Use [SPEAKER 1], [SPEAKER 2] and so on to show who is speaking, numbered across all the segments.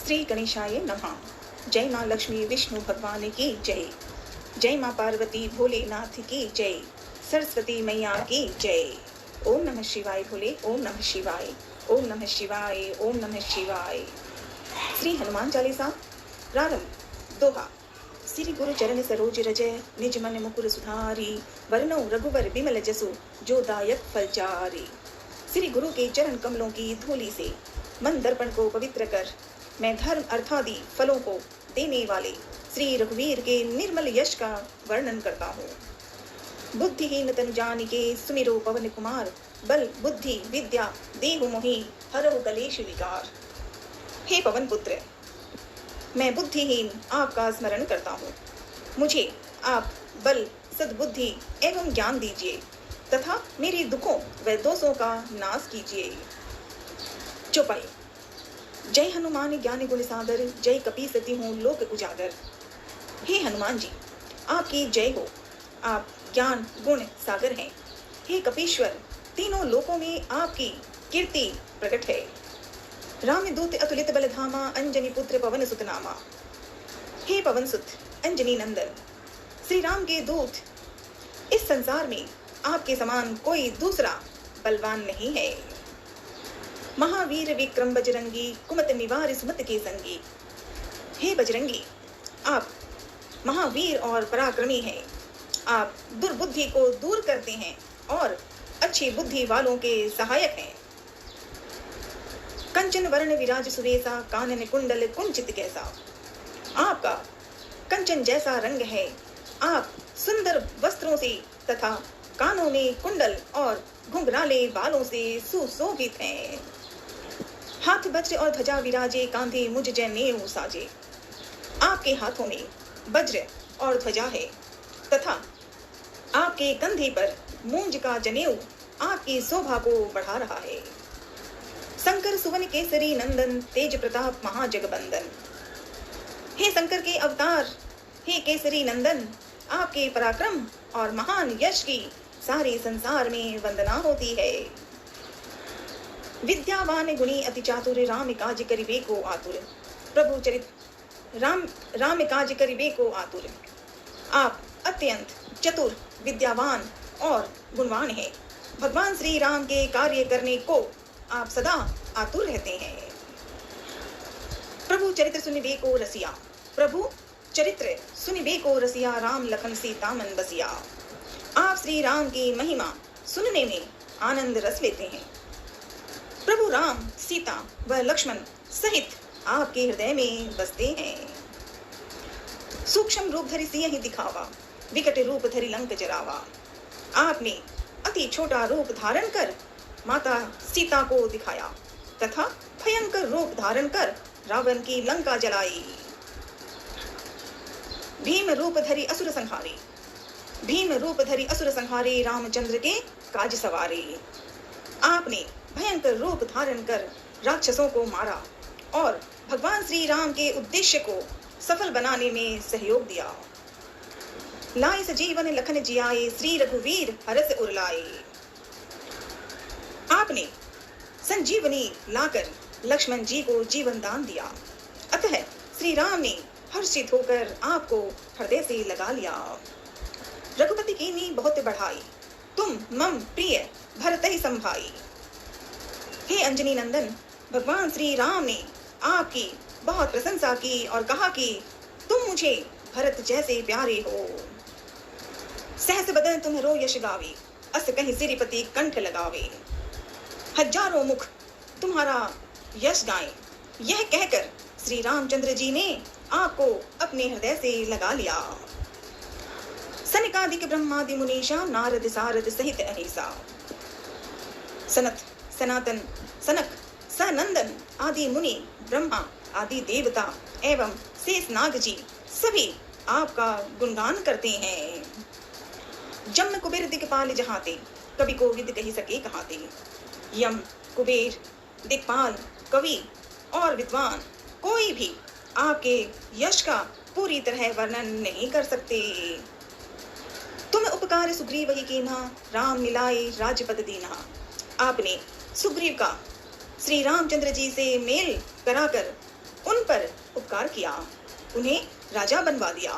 [SPEAKER 1] श्री गणेशाय नमः। जय माँ लक्ष्मी विष्णु भगवान की जय। जय माँ पार्वती भोलेनाथ की जय। सरस्वती मैया की जय। ओम नमः शिवाय भोले। ओम नमः शिवाय। ओम नमः शिवाय। ओम नमः शिवाय। श्री हनुमान चालीसा प्रारंभ। दोहा। श्री गुरु चरण सरोज रज निज मन मुकुर सुधारी। वरनौ रघुवर बिमल जसु जो दायक फलचारी। श्री गुरु के चरण कमलों की धूलि से मन दर्पण को पवित्र कर मैं धर्म अर्थादि फलों को देने वाले श्री रघुवीर के निर्मल यश का वर्णन करता हूँ। बुद्धिहीन तन जानिके सुमिरो पवन कुमार। बल बुद्धि विद्या देहु मोहि हरहु कलेश विकार। हे पवन पुत्र, मैं बुद्धिहीन आपका स्मरण करता हूँ। मुझे आप बल सद्बुद्धि एवं ज्ञान दीजिए तथा मेरे दुखों व दोषों का नाश कीजिए। चौपाई। जय हनुमान ज्ञान गुण सागर। जय कपि सती हूँ लोक उजागर। हे हनुमान जी, आपकी जय हो। आप ज्ञान गुण सागर हैं। हे कपीश्वर, तीनों लोकों में आपकी कीर्ति प्रकट है। रामदूत अतुलित बल धामा। अंजनी पुत्र पवन सुत नामा। हे पवन सुत अंजनी नंदन, श्री राम के दूत, इस संसार में आपके समान कोई दूसरा बलवान नहीं है। महावीर विक्रम बजरंगी। कुमत निवार सुमत के संगी। हे बजरंगी, आप महावीर और पराक्रमी हैं। आप दुर्बुद्धि को दूर करते हैं और अच्छी बुद्धि वालों के सहायक हैं। कंचन वर्ण विराज सुरेसा। कानन कुंडल कुंचित कैसा। आपका कंचन जैसा रंग है। आप सुंदर वस्त्रों से तथा कानों में कुंडल और घुंघराले बालों से सुशोभित हैं। हाथ वज्र और ध्वजा विराजे। कांधे मुझ जनेऊ साजे। आपके हाथों में वज्र और ध्वजा है तथा आपके कंधे पर मूंज का जनेऊ आपकी शोभा को बढ़ा रहा है। शंकर सुवन केसरी नंदन। तेज प्रताप महाजगबंदन। हे शंकर के अवतार, हे केसरी नंदन, आपके पराक्रम और महान यश की सारे संसार में वंदना होती है। विद्यावान गुणी अति चातुर। राम काज करिबे को आतुर। प्रभु चरित राम काज करिबे को आतुर। आप अत्यंत चतुर, विद्यावान और गुणवान हैं। भगवान श्री राम के कार्य करने को आप सदा आतुर रहते हैं। प्रभु चरित्र सुनिबे को रसिया। प्रभु चरित्र सुनिबे को रसिया। राम लखन सीता मन बसिया। आप श्री राम की महिमा सुनने में आनंद रस लेते हैं। प्रभु राम सीता व लक्ष्मण सहित आपके हृदय में बसते हैं। सूक्ष्म रूप धरि सियहि दिखावा। विकट रूप धरि लंक जरावा। आपने अति छोटा रूप धारण कर माता सीता को दिखाया तथा भयंकर रूप धारण कर रावण की लंका जलाई। भीम रूप धरि असुर संहारे। भीम रूप धरि असुर संहारे। रामचंद्र के काज सवारे। आपने भयंकर रूप धारण कर राक्षसों को मारा और भगवान श्री राम के उद्देश्य को सफल बनाने में सहयोग दिया। लाए सजीवन लखन जियाए। श्री रघुवीर हरस उरलाए। आपने संजीवनी लाकर लक्ष्मण जी को जीवन दान दिया। अतः श्री राम ने हर्षित होकर आपको हृदय से लगा लिया। रघुपति कीन्ही बहुत बढ़ाई। तुम मम प्रिय भरत ही संभाई। हे अंजनी नंदन, भगवान श्री राम ने आपकी बहुत प्रशंसा की और कहा कि तुम मुझे भरत जैसे प्यारे हो। सहस बदन तुम्हारो यश गावे। अस कहीं सिरिपति कंठ लगावे। हजारों मुख तुम्हारा यश गाएं। यह कहकर श्री रामचंद्र जी ने आपको अपने हृदय से लगा लिया। सनकादिक ब्रह्मादि मुनीषा। नारद सारद सहित अहिसा। सनत सनातन सनक सनंदन आदि मुनि ब्रह्मा आदि देवता एवं शेष नाग जी सभी आपका गुणगान करते हैं। जम कुबेर दिक्पाल जहाते। कवि को विद कही सके कहाते। यम कुबेर दिक्पाल कवि और विद्वान कोई भी आपके यश का पूरी तरह वर्णन नहीं कर सकते। तुम उपकार सुग्रीव ही कीन्हा। राम मिलाए राजपद दीन्हा। आपने सुग्रीव का श्री रामचंद्र जी से मेल कराकर उन पर उपकार किया, उन्हें राजा बनवा दिया।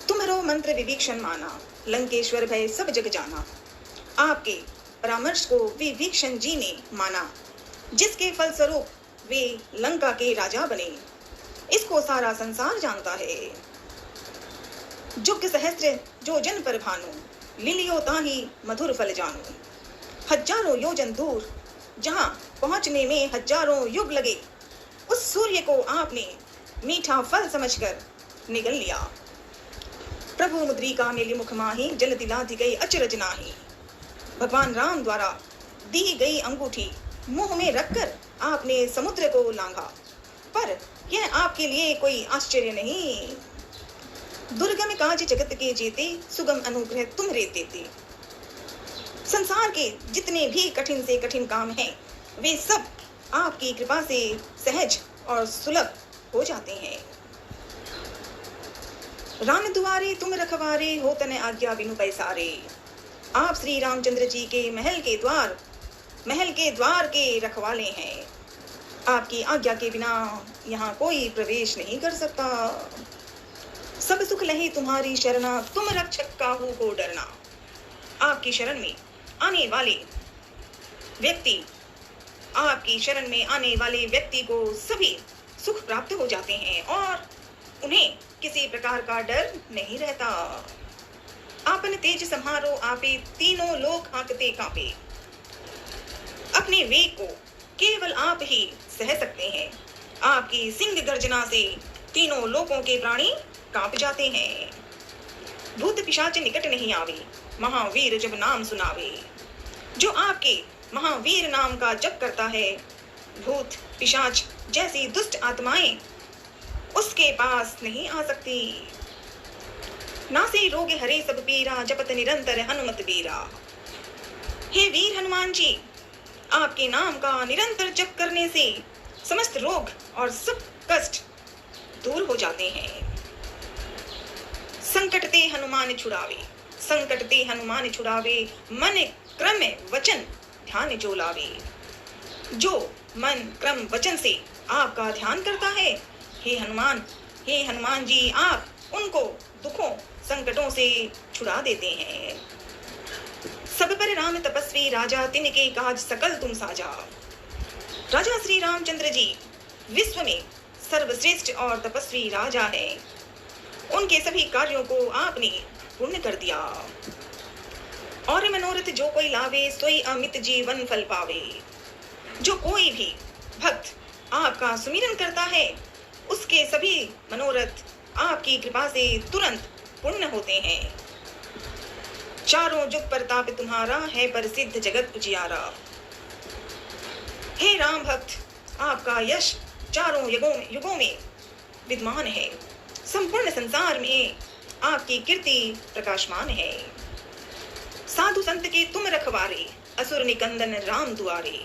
[SPEAKER 1] तुम्हारो मंत्र विभीषण माना, लंकेश्वर भय सब जग जाना। आपके परामर्श को विभीषण जी ने माना, जिसके फलस्वरूप वे लंका के राजा बने। इसको सारा संसार जानता है। जुग सहस्त्र जो जन पर भानु, लिलियो ताहि मधुर फल जानु। हजारों योजन दूर जहां पहुंचने में हजारों युग लगे, उस सूर्य को आपने मीठा फल समझकर निगल लिया। प्रभु मुद्रिका मेली मुख माही, जल दिलाधि गई अचरज नाही। भगवान राम द्वारा दी गई अंगूठी मुंह में रखकर आपने समुद्र को लांघा, पर यह आपके लिए कोई आश्चर्य नहीं। दुर्गम काज जगत के जेते, सुगम अनुग्रह तुम रे देते। संसार के जितने भी कठिन से कठिन काम हैं, वे सब आपकी कृपा से सहज और सुलभ हो जाते हैं। राम दुआरे तुम रखवारे, हो तन आज्ञा बिनु पैसारे। आप श्री रामचंद्र जी के महल के द्वार के रखवाले हैं। आपकी आज्ञा के बिना यहाँ कोई प्रवेश नहीं कर सकता। सब सुख लहे तुम्हारी शरणा, तुम रक्षक काहू को डरना। आपकी शरण में आने वाले व्यक्ति को सभी सुख प्राप्त हो जाते हैं और उन्हें किसी प्रकार का डर नहीं रहता। आपन तेज संहारो आपे, तीनों लोक हाँकते कांपे। अपने वेग को केवल आप ही सह सकते हैं। आपकी सिंह गर्जना से तीनों लोकों के प्राणी कांप जाते हैं। भूत पिशाच निकट नहीं आवे, महावीर जब नाम सुनावे। जो आपके महावीर नाम का जप करता है, भूत पिशाच जैसी दुष्ट आत्माएं उसके पास नहीं आ सकती। नासे रोग हरे सब पीरा, जपत निरंतर हनुमत बीरा। हे वीर हनुमान जी, आपके नाम का निरंतर जप करने से समस्त रोग और सब कष्ट दूर हो जाते हैं। संकट ते हनुमान छुड़ावे, मन क्रम वचन ध्यान जो लावे। जो मन क्रम वचन से आपका ध्यान करता है, हे हनुमान जी, आप उनको दुखों संकटों से छुड़ा देते हैं। सब पर राम तपस्वी राजा, तिनके काज सकल तुम साजा। राजा श्री रामचंद्र जी विश्व में सर्वश्रेष्ठ और तपस्वी राजा हैं। उनके सभी कार्यों को आपने पूर्ण कर दिया। और मनोरथ जो कोई लावे, सोई अमित जीवन फल पावे। जो कोई भी भक्त आपका सुमिरन करता है, उसके सभी मनोरथ आपकी कृपा से तुरंत पूर्ण होते हैं। चारों जुग प्रताप तुम्हारा है, प्रसिद्ध जगत उजियारा। हे राम भक्त, आपका यश चारों युगों में विद्यमान है। संपूर्ण संसार में आपकी कीर्ति प्रकाशमान है। साधु संत के तुम रखवारे, असुर निकंदन राम दुआरे।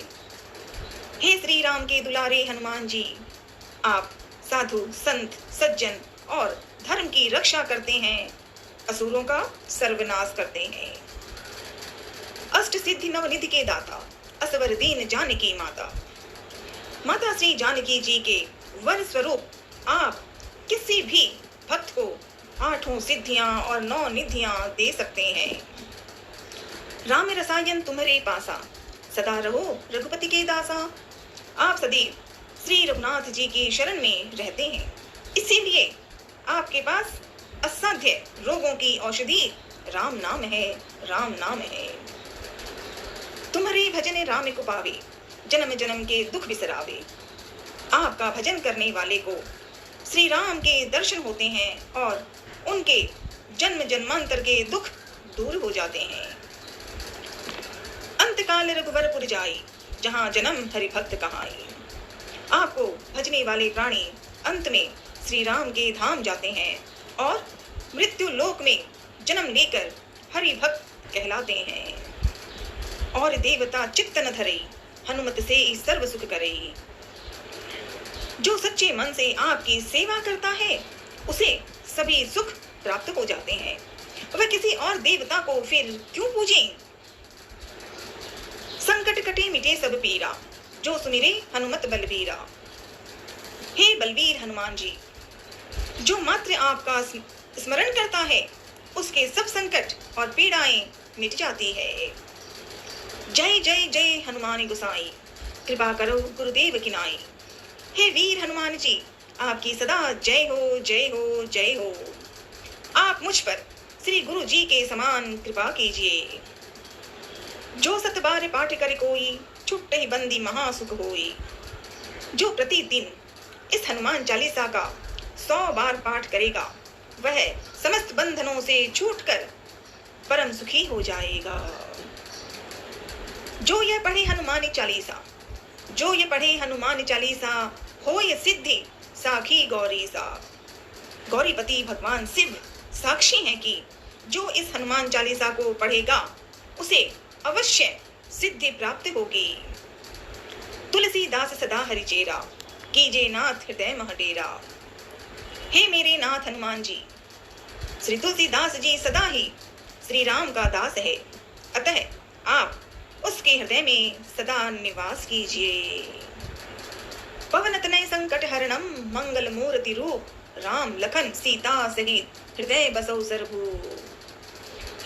[SPEAKER 1] हे श्री राम के दुलारे हनुमान जी, आप साधु संत सज्जन और धर्म की रक्षा करते हैं, असुरों का सर्वनाश करते हैं। अष्ट सिद्धि नवनिधि के दाता, असवर दीन जानकी माता। माता श्री जानकी जी के वर स्वरूप आप किसी भी भक्त को 8 सिद्धियां और 9 निधियां दे सकते हैं। राम रसायन तुम्हारे पासा, सदा रहो रघुपति के दासा। आप सदैव श्री रघुनाथ जी की शरण में रहते हैं, इसीलिए आपके पास असाध्य रोगों की औषधि राम नाम है, राम नाम है। तुम्हारे भजन राम को पावे, जन्म जन्म के दुख बिसरावे। आपका भजन करने वाले को श्री राम के दर्शन होते हैं और उनके जन्म जन्मांतर के दुख दूर हो जाते हैं। अंतकाल रघुवरपुर जाई, जहां जन्म हरि भक्त कहाई। आपको भजने वाले प्राणी अंत में श्री राम के धाम जाते हैं और मृत्यु लोक में जन्म लेकर हरि भक्त कहलाते हैं। और देवता चित्त न धरई, हनुमत से सर्व सुख करई। जो सच्चे मन से आपकी सेवा करता है, उसे सभी सुख प्राप्त हो जाते हैं। वह किसी और देवता को फिर क्यों पूजें? संकट कटे मिटे सब पीरा, जो सुमिरे हनुमत बलबीरा। हे हे बलवीर हनुमान जी, जो मात्र आपका स्मरण करता है उसके सब संकट और पीड़ाएं मिट जाती है। जय जय जय हनुमान गोसाई, कृपा करो गुरुदेव की नाई। हे वीर हनुमान जी, आपकी सदा जय हो जय हो जय हो। आप मुझ पर श्री गुरु जी के समान कृपा कीजिए। जो 7 बार पाठ करे कोई, छुट्टे ही बंदी महासुख होई। जो प्रतिदिन इस हनुमान चालीसा का 100 बार पाठ करेगा, वह समस्त बंधनों से छूटकर परम सुखी हो जाएगा। जो ये पढ़े हनुमान चालीसा, जो ये पढ़े हनुमान चालीसा, हो ये सिद्धि साखी गौरी सा। गौरीपति भगवान शिव साक्षी हैं कि जो इस हनुमान चालीसा को पढ़ेगा उसे अवश्य सिद्धि प्राप्त होगी। तुलसीदास सदा हरिचेरा, कीजे नाथ हृदय मह डेरा। हे मेरे नाथ हनुमान जी, श्री तुलसीदास जी सदा ही श्री राम का दास है, अतः आप उसके हृदय में सदा निवास कीजिए। पवन तनय संकट हरणम, मंगल मूर्ति रूप, राम लखन सीता सहित हृदय बसौ सरभू।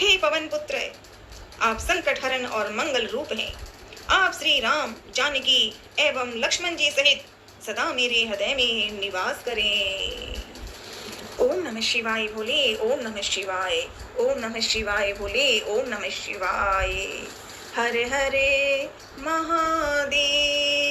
[SPEAKER 1] हे पवन पुत्र, आप संकट हरण और मंगल रूप हैं। आप श्री राम, जानकी एवं लक्ष्मण जी सहित सदा मेरे हृदय में निवास करें। ओम नमः शिवाय बोले, ओम नमः शिवाय, ओम नमः शिवाय बोले, ओम नमः शिवाय। हरे हरे महादेव।